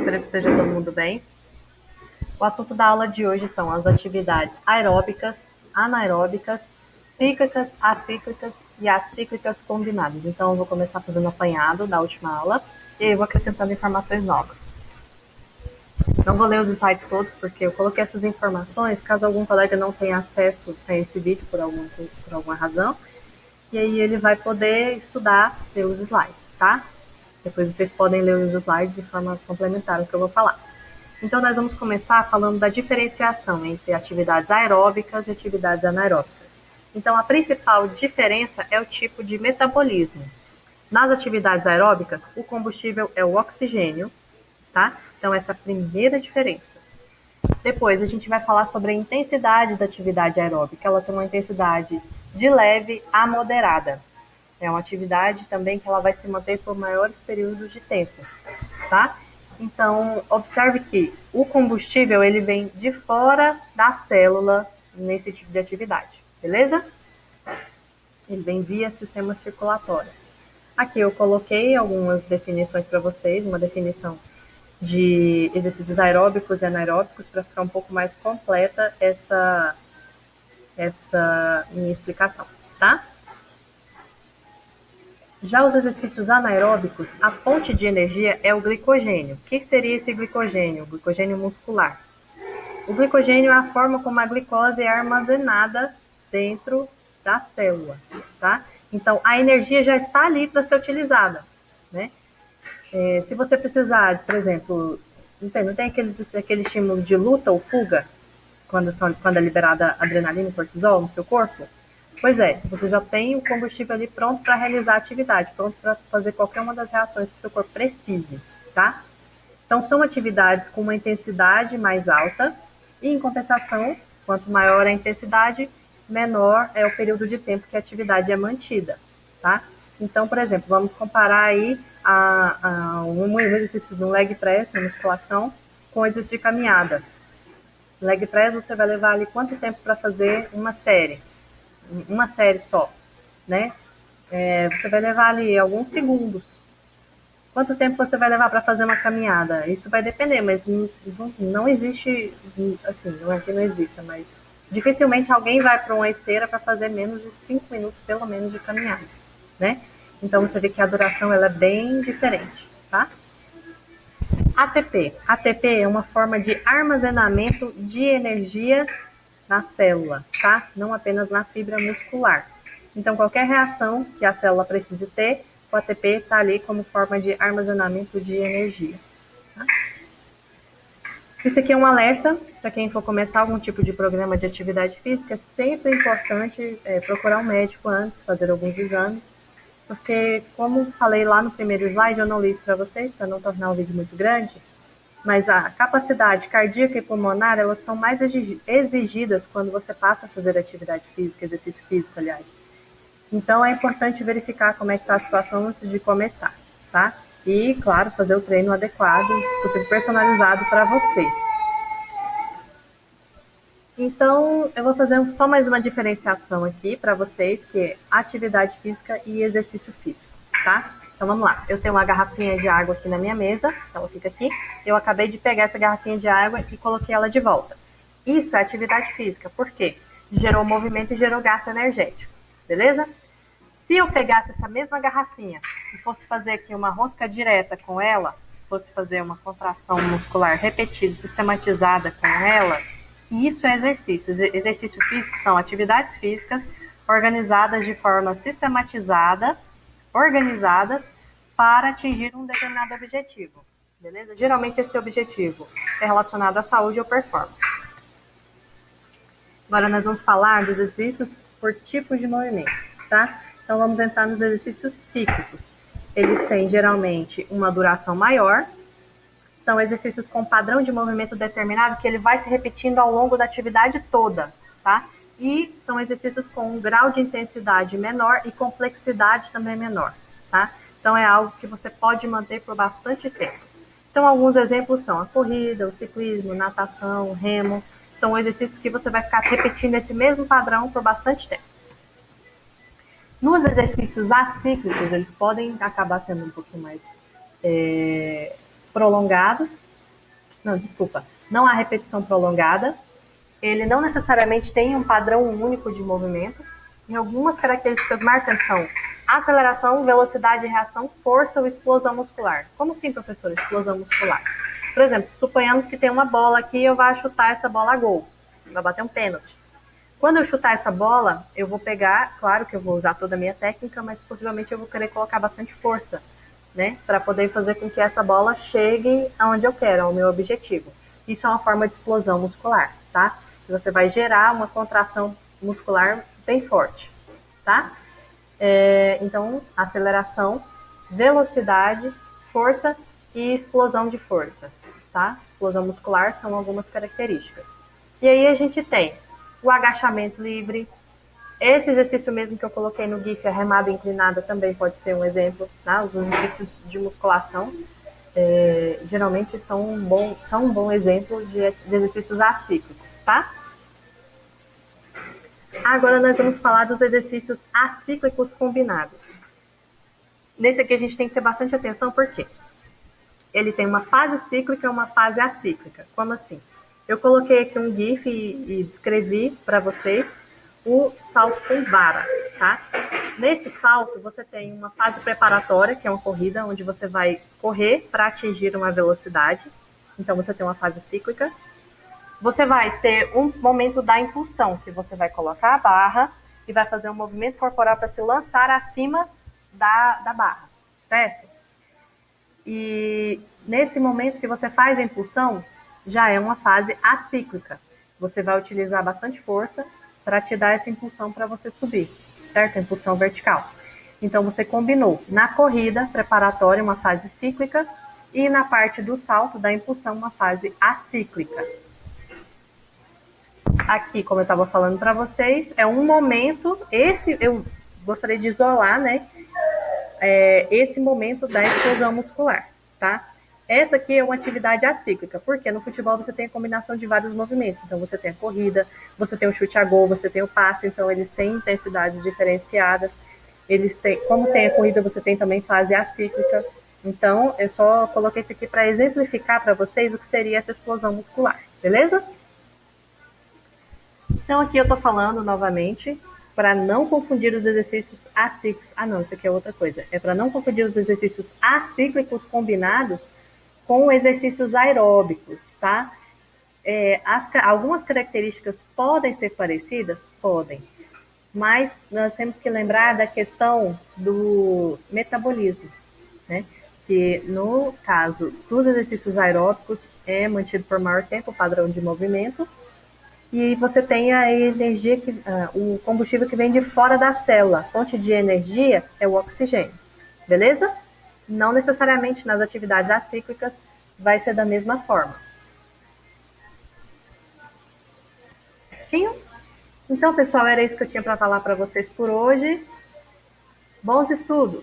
espero que esteja todo mundo bem. O assunto da aula de hoje são as atividades aeróbicas, anaeróbicas, cíclicas, acíclicas e acíclicas combinadas. Então, eu vou começar fazendo apanhado da última aula e eu vou acrescentando informações novas. Não vou ler os slides todos, porque eu coloquei essas informações caso algum colega não tenha acesso a esse vídeo por alguma razão, e aí ele vai poder estudar, ler os slides, tá? Depois vocês podem ler os slides de forma complementar ao que eu vou falar. Então, nós vamos começar falando da diferenciação entre atividades aeróbicas e atividades anaeróbicas. Então, a principal diferença é o tipo de metabolismo. Nas atividades aeróbicas, o combustível é o oxigênio, tá? Então, essa é a primeira diferença. Depois, a gente vai falar sobre a intensidade da atividade aeróbica. Ela tem uma intensidade de leve a moderada. É uma atividade também que ela vai se manter por maiores períodos de tempo, tá? Então, observe que o combustível, ele vem de fora da célula nesse tipo de atividade, beleza? Ele vem via sistema circulatório. Aqui eu coloquei algumas definições para vocês, uma definição de exercícios aeróbicos e anaeróbicos, para ficar um pouco mais completa essa minha explicação, tá? Já os exercícios anaeróbicos, a fonte de energia é o glicogênio. O que seria esse glicogênio? O glicogênio muscular. O glicogênio é a forma como a glicose é armazenada dentro da célula, tá? Então, a energia já está ali para ser utilizada, né? Se você precisar, por exemplo, não tem aquele estímulo de luta ou fuga, quando é liberada adrenalina e cortisol no seu corpo? Pois é, você já tem o combustível ali pronto para realizar a atividade, pronto para fazer qualquer uma das reações que o seu corpo precise, tá? Então, são atividades com uma intensidade mais alta e, em compensação, quanto maior a intensidade, menor é o período de tempo que a atividade é mantida, tá? Então, por exemplo, vamos comparar aí um exercício de um leg press, na musculação, com o exercício de caminhada. No leg press, você vai levar ali quanto tempo para fazer uma série só, né? Você vai levar ali alguns segundos. Quanto tempo você vai levar para fazer uma caminhada? Isso vai depender, mas não existe, assim, não é que não exista, mas dificilmente alguém vai para uma esteira para fazer menos de 5 minutos, pelo menos, de caminhada, né? Então, você vê que a duração ela é bem diferente, tá? ATP. ATP é uma forma de armazenamento de energia na célula, tá? Não apenas na fibra muscular. Então, qualquer reação que a célula precise ter, o ATP está ali como forma de armazenamento de energia. Tá? Isso aqui é um alerta para quem for começar algum tipo de programa de atividade física. É sempre importante procurar um médico antes, fazer alguns exames, porque, como falei lá no primeiro slide, eu não li isso para vocês, para não tornar o vídeo muito grande, mas a capacidade cardíaca e pulmonar, elas são mais exigidas quando você passa a fazer atividade física, exercício físico, aliás. Então, é importante verificar como é que está a situação antes de começar, tá? E, claro, fazer o treino adequado, possível personalizado para você. Então, eu vou fazer só mais uma diferenciação aqui para vocês, que é atividade física e exercício físico, tá? Então, vamos lá. Eu tenho uma garrafinha de água aqui na minha mesa, ela fica aqui. Eu acabei de pegar essa garrafinha de água e coloquei ela de volta. Isso é atividade física, por quê? Gerou movimento e gerou gasto energético, beleza? Se eu pegasse essa mesma garrafinha e fosse fazer aqui uma rosca direta com ela, fosse fazer uma contração muscular repetida, sistematizada com ela, isso é exercício. Exercício físico são atividades físicas organizadas de forma sistematizada, organizadas para atingir um determinado objetivo, beleza? Geralmente esse objetivo é relacionado à saúde ou performance. Agora nós vamos falar dos exercícios por tipos de movimento, tá? Então vamos entrar nos exercícios cíclicos. Eles têm geralmente uma duração maior, são exercícios com padrão de movimento determinado que ele vai se repetindo ao longo da atividade toda, tá? E são exercícios com um grau de intensidade menor e complexidade também menor, tá? Então é algo que você pode manter por bastante tempo. Então alguns exemplos são a corrida, o ciclismo, natação, remo, são exercícios que você vai ficar repetindo esse mesmo padrão por bastante tempo. Nos exercícios acíclicos, eles podem acabar sendo um pouquinho mais prolongados, Não, desculpa. Não há repetição prolongada. Ele não necessariamente tem um padrão único de movimento. E algumas características marcantes são aceleração, velocidade, reação, força ou explosão muscular. Como assim, professor? Explosão muscular. Por exemplo, suponhamos que tem uma bola aqui e eu vá chutar essa bola a gol. Vai bater um pênalti. Quando eu chutar essa bola, eu vou pegar, claro que eu vou usar toda a minha técnica, mas possivelmente eu vou querer colocar bastante força, né? Para poder fazer com que essa bola chegue aonde eu quero, ao meu objetivo. Isso é uma forma de explosão muscular, tá? Você vai gerar uma contração muscular bem forte, tá? Então, aceleração, velocidade, força e explosão de força, tá? Explosão muscular são algumas características. E aí a gente tem o agachamento livre. Esse exercício mesmo que eu coloquei no GIF, a remada inclinada, também pode ser um exemplo, tá? Os exercícios de musculação geralmente são um bom exemplo de exercícios acíclicos, tá? Agora nós vamos falar dos exercícios acíclicos combinados. Nesse aqui a gente tem que ter bastante atenção, porque ele tem uma fase cíclica e uma fase acíclica. Como assim? Eu coloquei aqui um GIF e descrevi para vocês o salto com vara, tá? Nesse salto, você tem uma fase preparatória, que é uma corrida, onde você vai correr para atingir uma velocidade. Então, você tem uma fase cíclica. Você vai ter um momento da impulsão, que você vai colocar a barra e vai fazer um movimento corporal para se lançar acima da barra, certo? E nesse momento que você faz a impulsão, já é uma fase acíclica. Você vai utilizar bastante força para te dar essa impulsão para você subir, certo? A impulsão vertical. Então você combinou na corrida preparatória uma fase cíclica e na parte do salto da impulsão uma fase acíclica. Aqui, como eu estava falando para vocês, é um momento, esse eu gostaria de isolar, né? Esse momento da explosão muscular, tá? Essa aqui é uma atividade acíclica, porque no futebol você tem a combinação de vários movimentos. Então você tem a corrida, você tem o chute a gol, você tem o passe, então eles têm intensidades diferenciadas. Eles têm, como tem a corrida, você tem também fase acíclica. Então, eu só coloquei isso aqui para exemplificar para vocês o que seria essa explosão muscular, beleza? Então aqui eu estou falando novamente para não confundir os exercícios acíclicos. Ah, não, isso aqui é outra coisa. É para não confundir os exercícios acíclicos combinados com exercícios aeróbicos, tá? Algumas características podem ser parecidas? Podem. Mas nós temos que lembrar da questão do metabolismo, né? Que no caso dos exercícios aeróbicos é mantido por maior tempo o padrão de movimento, e você tem a energia, o combustível que vem de fora da célula. A fonte de energia é o oxigênio, beleza? Não necessariamente nas atividades acíclicas vai ser da mesma forma. Sim? Então, pessoal, era isso que eu tinha para falar para vocês por hoje. Bons estudos!